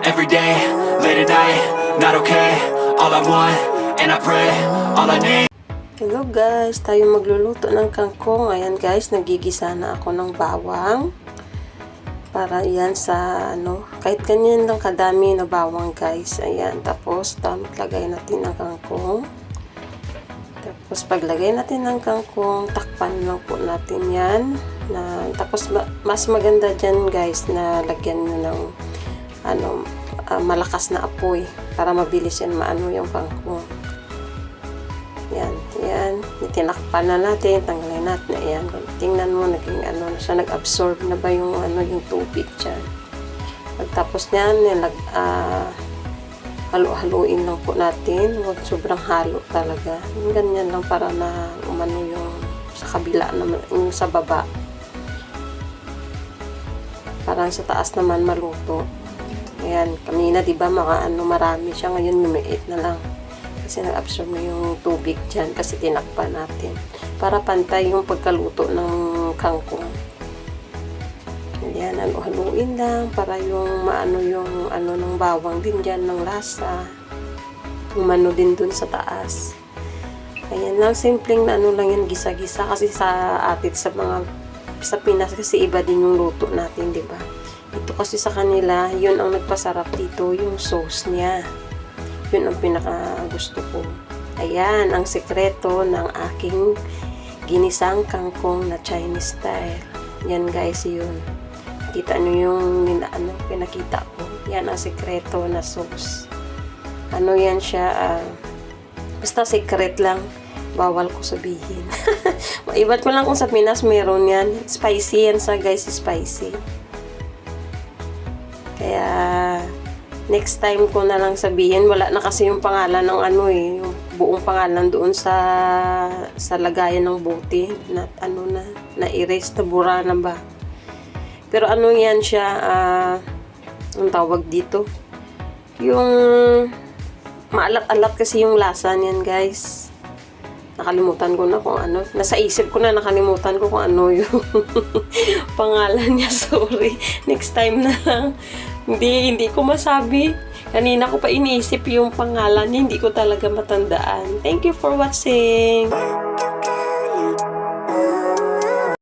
every day, late at night, not okay. All I want, and I pray, all I need. Hello guys, tayo magluluto ng kangkong. Ayan guys, nagigisa na ako ng bawang. Para yan sa kahit ganyan lang kadami na bawang guys. Ayan, tapos lagay natin ng kangkong. Tapos paglagay natin ng kangkong, takpan lang po natin yan. Tapos mas maganda dyan guys na lagyan nyo ng malakas na apoy para mabilis yan maano yung kangkong. Yan, tinakpan na natin, tanggalin natin. Ayan, tingnan mo, naging siya, nag-absorb na ba yung yung tubig dyan. Pagtapos nyan, halo-haluin lang po natin. Huwag sobrang halo talaga. Ganyan lang para na yung sa kabila naman, yung sa baba. Parang sa taas naman maluto. Ayan, kanina diba marami siya, ngayon lumiit na lang. Kasi nag-absorb na yung tubig dyan kasi tinakpan natin para pantay yung pagkaluto ng kangkong. Yan, haluin lang para yung yung ng bawang din dyan ng lasa, umano din dun sa taas. Ayan lang, simpleng lang yan, gisa-gisa kasi sa Pinas kasi iba din yung luto natin, di ba? Ito kasi sa kanila, yun ang nagpasarap dito, yung sauce niya. Yun ang pinaka gusto ko. Ayan, ang sekreto ng aking ginisang kangkong na Chinese style. Yan guys, yun. Kita nyo yung pinakita ko. Yan ang sekreto na sauce. Yan siya, basta secret lang. Bawal ko sabihin. Maibat ko lang kung sa Pinas meron yan. Spicy yan sa guys, spicy. Kaya next time ko na lang sabihin, wala na kasi yung pangalan ng yung buong pangalan doon sa lagayan ng bote na na-erase, tabura na ba. Pero yan siya, ang tawag dito, yung maalat-alat kasi yung lasa niyan guys. Nakalimutan ko na kung nasa isip ko na, nakalimutan ko kung yung pangalan niya, sorry. Next time na lang. Hindi ko masabi. Kanina ko pa iniisip yung pangalan niya, hindi ko talaga matandaan. Thank you for watching.